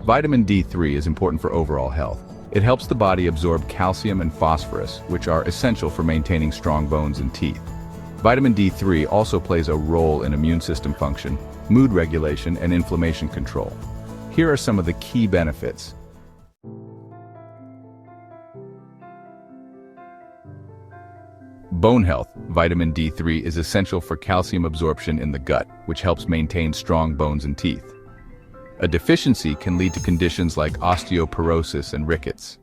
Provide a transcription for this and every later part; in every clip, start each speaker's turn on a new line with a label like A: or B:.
A: Vitamin D3 is important for overall health. It helps the body absorb calcium and phosphorus, which are essential for maintaining strong bones and teeth. Vitamin D3 also plays a role in immune system function, mood regulation, and inflammation control. Here are some of the key benefits. Bone health. Vitamin D3 is essential for calcium absorption in the gut, which helps maintain strong bones and teeth. A deficiency can lead to conditions like osteoporosis and rickets.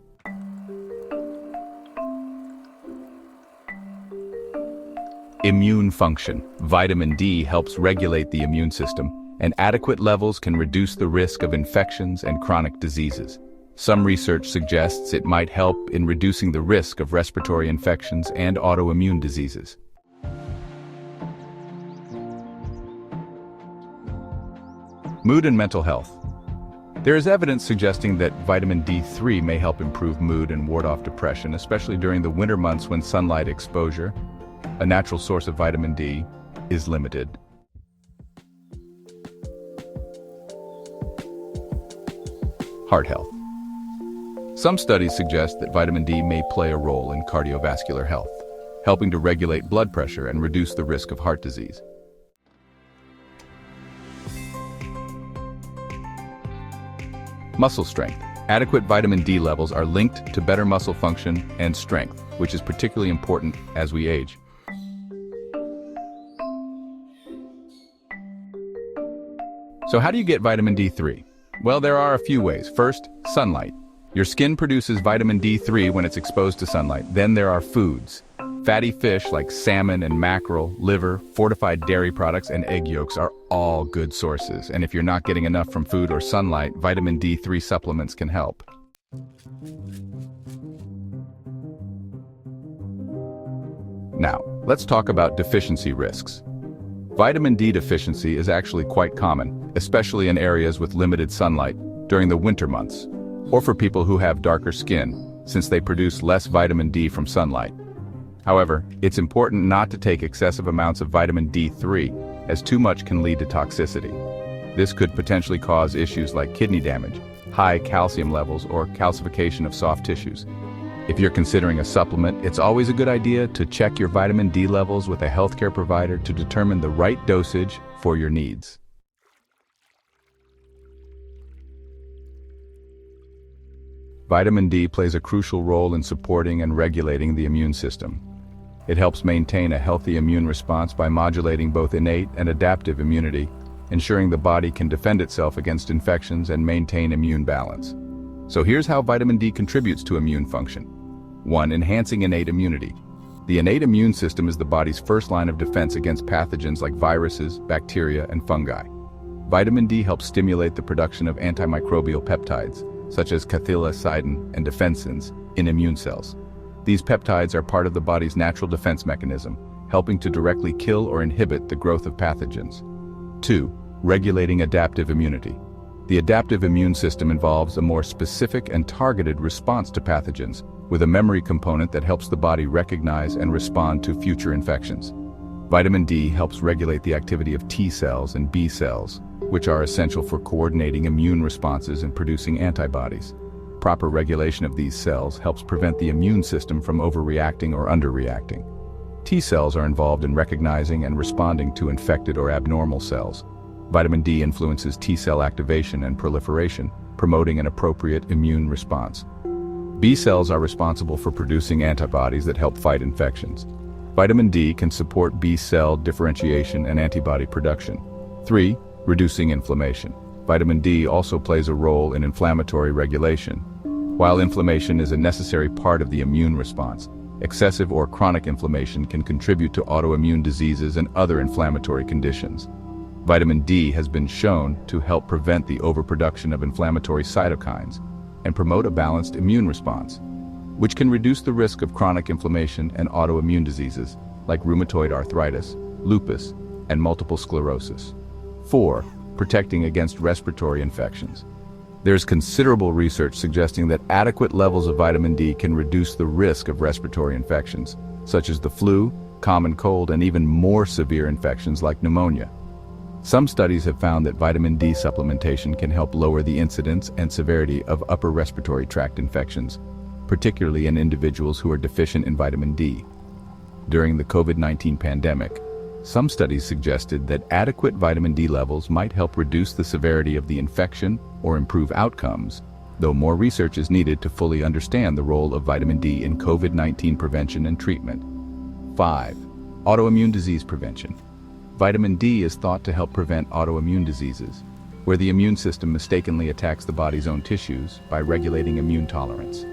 A: Immune function. Vitamin D helps regulate the immune system, and adequate levels can reduce the risk of infections and chronic diseases. Some research suggests it might help in reducing the risk of respiratory infections and autoimmune diseases. Mood and mental health. There is evidence suggesting that vitamin D3 may help improve mood and ward off depression, especially during the winter months when sunlight exposure, a natural source of vitamin D, is limited. Heart health. Some studies suggest that vitamin D may play a role in cardiovascular health, helping to regulate blood pressure and reduce the risk of heart disease. Muscle strength. Adequate vitamin D levels are linked to better muscle function and strength, which is particularly important as we age. So how do you get vitamin D3? Well, there are a few ways. First, sunlight. Your skin produces vitamin D3 when it's exposed to sunlight. Then there are foods. Fatty fish like salmon and mackerel, liver, fortified dairy products, and egg yolks are all good sources. And if you're not getting enough from food or sunlight, vitamin D3 supplements can help. Now, let's talk about deficiency risks. Vitamin D deficiency is actually quite common, especially in areas with limited sunlight during the winter months, or for people who have darker skin, since they produce less vitamin D from sunlight. However, it's important not to take excessive amounts of vitamin D3, as too much can lead to toxicity. This could potentially cause issues like kidney damage, high calcium levels, or calcification of soft tissues. If you're considering a supplement, it's always a good idea to check your vitamin D levels with a healthcare provider to determine the right dosage for your needs. Vitamin D plays a crucial role in supporting and regulating the immune system. It helps maintain a healthy immune response by modulating both innate and adaptive immunity, ensuring the body can defend itself against infections and maintain immune balance. So here's how vitamin D contributes to immune function. 1. Enhancing innate immunity. The innate immune system is the body's first line of defense against pathogens like viruses, bacteria, and fungi. Vitamin D helps stimulate the production of antimicrobial peptides, such as cathelicidin and defensins, in immune cells. These peptides are part of the body's natural defense mechanism, helping to directly kill or inhibit the growth of pathogens. 2. Regulating adaptive immunity. The adaptive immune system involves a more specific and targeted response to pathogens, with a memory component that helps the body recognize and respond to future infections. Vitamin D helps regulate the activity of T cells and B cells, which are essential for coordinating immune responses and producing antibodies. Proper regulation of these cells helps prevent the immune system from overreacting or underreacting. T cells are involved in recognizing and responding to infected or abnormal cells. Vitamin D influences T cell activation and proliferation, promoting an appropriate immune response. B cells are responsible for producing antibodies that help fight infections. Vitamin D can support B cell differentiation and antibody production. 3. Reducing inflammation. Vitamin D also plays a role in inflammatory regulation. While inflammation is a necessary part of the immune response, excessive or chronic inflammation can contribute to autoimmune diseases and other inflammatory conditions. Vitamin D has been shown to help prevent the overproduction of inflammatory cytokines and promote a balanced immune response, which can reduce the risk of chronic inflammation and autoimmune diseases like rheumatoid arthritis, lupus, and multiple sclerosis. 4. Protecting against respiratory infections. There's considerable research suggesting that adequate levels of vitamin D can reduce the risk of respiratory infections, such as the flu, common cold, and even more severe infections like pneumonia. Some studies have found that vitamin D supplementation can help lower the incidence and severity of upper respiratory tract infections, particularly in individuals who are deficient in vitamin D. During the COVID-19 pandemic, some studies suggested that adequate vitamin D levels might help reduce the severity of the infection or improve outcomes, though more research is needed to fully understand the role of vitamin D in COVID-19 prevention and treatment. 5. Autoimmune disease prevention. Vitamin D is thought to help prevent autoimmune diseases, where the immune system mistakenly attacks the body's own tissues by regulating immune tolerance.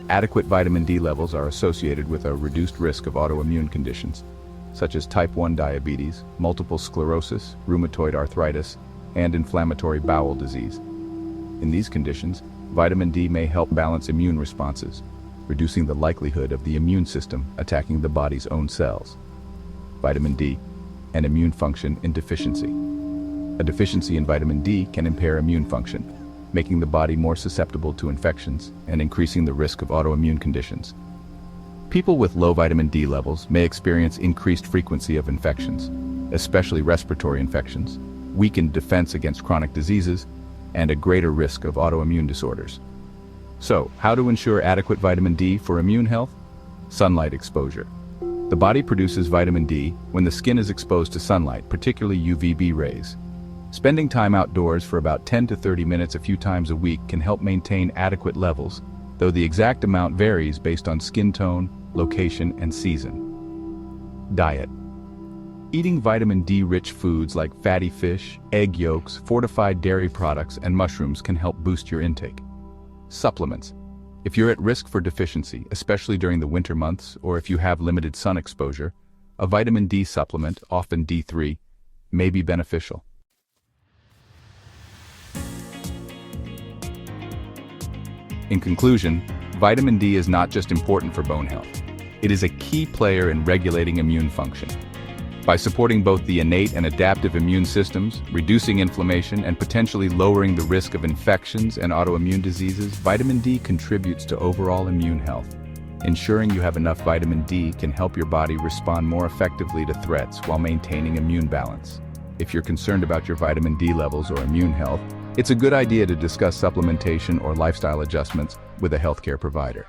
A: Adequate vitamin D levels are associated with a reduced risk of autoimmune conditions, such as type 1 diabetes, multiple sclerosis, rheumatoid arthritis, and inflammatory bowel disease. In these conditions, vitamin D may help balance immune responses, reducing the likelihood of the immune system attacking the body's own cells. Vitamin D and immune function in deficiency. A deficiency in vitamin D can impair immune function, making the body more susceptible to infections and increasing the risk of autoimmune conditions. People with low vitamin D levels may experience increased frequency of infections, especially respiratory infections, weakened defense against chronic diseases, and a greater risk of autoimmune disorders. So, how to ensure adequate vitamin D for immune health? Sunlight exposure. The body produces vitamin D when the skin is exposed to sunlight, particularly UVB rays. Spending time outdoors for about 10 to 30 minutes a few times a week can help maintain adequate levels, though the exact amount varies based on skin tone, location, and season. Diet. Eating vitamin D-rich foods like fatty fish, egg yolks, fortified dairy products, and mushrooms can help boost your intake. Supplements. If you're at risk for deficiency, especially during the winter months, or if you have limited sun exposure, a vitamin D supplement, often D3, may be beneficial. In conclusion, vitamin D is not just important for bone health. It is a key player in regulating immune function. By supporting both the innate and adaptive immune systems, reducing inflammation, and potentially lowering the risk of infections and autoimmune diseases, vitamin D contributes to overall immune health. Ensuring you have enough vitamin D can help your body respond more effectively to threats while maintaining immune balance. If you're concerned about your vitamin D levels or immune health, it's a good idea to discuss supplementation or lifestyle adjustments with a healthcare provider.